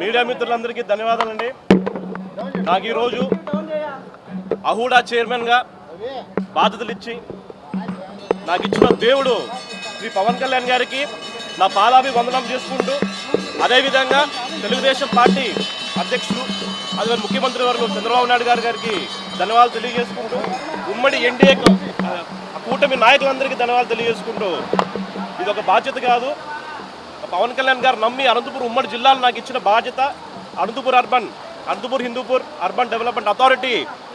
Media మిత్రులందరికీ ధన్యవాదాలండి. నాకు ఈరోజు అహూడా చైర్మన్గా బాధ్యతలు ఇచ్చి నాకు ఇచ్చిన దేవుడు శ్రీ పవన్ కళ్యాణ్ గారికి నా పాదాభివందనం చేసుకుంటూ, అదేవిధంగా తెలుగుదేశం పార్టీ అధ్యక్షులు అదే ముఖ్యమంత్రి వర్గం చంద్రబాబు నాయుడు గారికి ధన్యవాదాలు తెలియజేసుకుంటూ, ఉమ్మడి ఎన్డీఏ కూటమి నాయకులందరికీ ధన్యవాదాలు తెలియజేసుకుంటూ, ఇది ఒక బాధ్యత కాదు. పవన్ కళ్యాణ్ గారు నమ్మి అనంతపురం ఉమ్మడి జిల్లాలో నాకు ఇచ్చిన బాధ్యత, Anantapur Hindupur urban development authority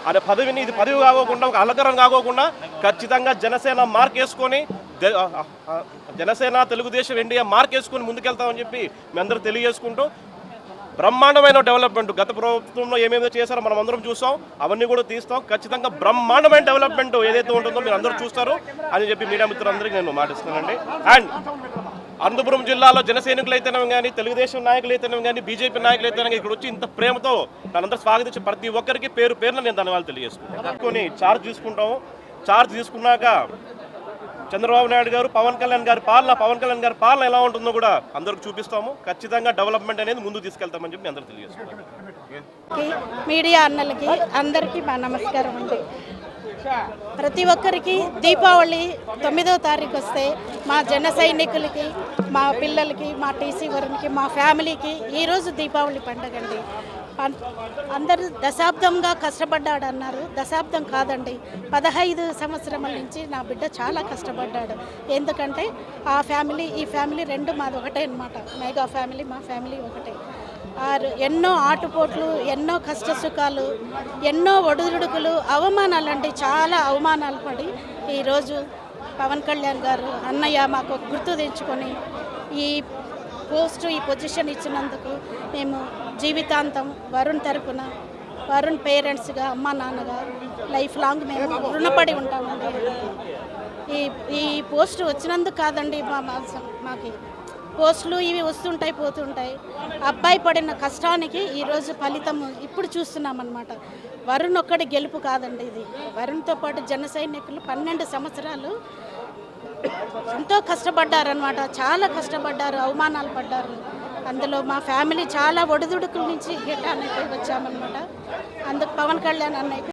అనే పదవిని, ఇది పదవి కాకోకుండా ఒక అలంకరణ కాకోకుండా ఖచ్చితంగా జనసేన మార్క్ వేసుకొని, జనసేన తెలుగుదేశం ఎన్డీఏ మార్క్ వేసుకొని ముందుకెళ్తామని చెప్పి మీ అందరూ తెలియజేసుకుంటూ, బ్రహ్మాండమైన డెవలప్మెంట్ గత ప్రభుత్వంలో ఏమేదో చేశారో మనం అందరం చూస్తాం, అవన్నీ కూడా తీస్తాం. ఖచ్చితంగా బ్రహ్మాండమైన డెవలప్మెంట్ ఏదైతే ఉంటుందో మీరు అందరూ చూస్తారు అని చెప్పి మీడియా మిత్రులందరికీ నేను మాటిస్తున్నానండి. అండ్ అనంతపురం జిల్లాలో జనసైనికులు అయితేనే కానీ, తెలుగుదేశం నాయకులు అయితేనే కానీ, బీజేపీ నాయకులు అయితేనే ఇక్కడ వచ్చి ఇంత ప్రేమతో నన్నందరూ స్వాగతించి ప్రతి ఒక్కరికి పేరు పేరున నేను ధన్యవాదాలు తెలియజేసుకుంటాను. ఛార్జ్ తీసుకుంటాము. ఛార్జ్ తీసుకున్నాక చంద్రబాబు నాయుడు గారు, పవన్ కళ్యాణ్ గారి పాలన ఎలా ఉంటుందో కూడా అందరికి చూపిస్తాము. ఖచ్చితంగా డెవలప్మెంట్ అనేది ముందుకు తీసుకెళ్తామని చెప్పి అందరూ తెలియజేసుకుంటాం. మీడియా అన్నలకి అందరికీ మా నమస్కారం అండి. ప్రతి ఒక్కరికి దీపావళి 9వ తారీఖు వస్తే మా జన సైనికులకి, మా పిల్లలకి, మా టీసీ వారికి, మా ఫ్యామిలీకి ఈరోజు దీపావళి పండుగ అండి. అందరూ దశాబ్దంగా కష్టపడ్డాడన్నారు. దశాబ్దం కాదండి, 15 సంవత్సరాల నుంచి నా బిడ్డ చాలా కష్టపడ్డాడు. ఎందుకంటే ఆ ఫ్యామిలీ ఈ ఫ్యామిలీ రెండు మాది ఒకటే అనమాట. మెగా ఫ్యామిలీ, మా ఫ్యామిలీ ఒకటే. ఎన్నో ఆటుపోట్లు, ఎన్నో కష్ట సుఖాలు, ఎన్నో ఒడిదుడుకులు, అవమానాలండి, చాలా అవమానాలు పడి ఈరోజు పవన్ కళ్యాణ్ గారు అన్నయ్య మాకు గుర్తు తెచ్చుకొని ఈ పొజిషన్ ఇచ్చినందుకు మేము జీవితాంతం వరుణ్ తరపున, వరుణ్ పేరెంట్స్గా, అమ్మ నాన్నగా లైఫ్ లాంగ్ మేము రుణపడి ఉంటామండి. ఈ పోస్ట్ వచ్చినందుకు కాదండి, మాకు పోస్టులు ఇవి వస్తుంటాయి పోతుంటాయి. అబ్బాయి పడిన కష్టానికి ఈరోజు ఫలితం ఇప్పుడు చూస్తున్నామన్నమాట. వరుణ్ ఒక్కడి గెలుపు కాదండి ఇది. వరుణ్తో పాటు జన సైనికులు 12 సంవత్సరాలు ఎంతో కష్టపడ్డారనమాట. చాలా కష్టపడ్డారు, అవమానాలు పడ్డారు. అందులో మా ఫ్యామిలీ చాలా ఒడిదుడుకుల నుంచి గిట్ట అన్నయ్య వచ్చామన్నమాట. అందుకు పవన్ కళ్యాణ్ అన్నయ్య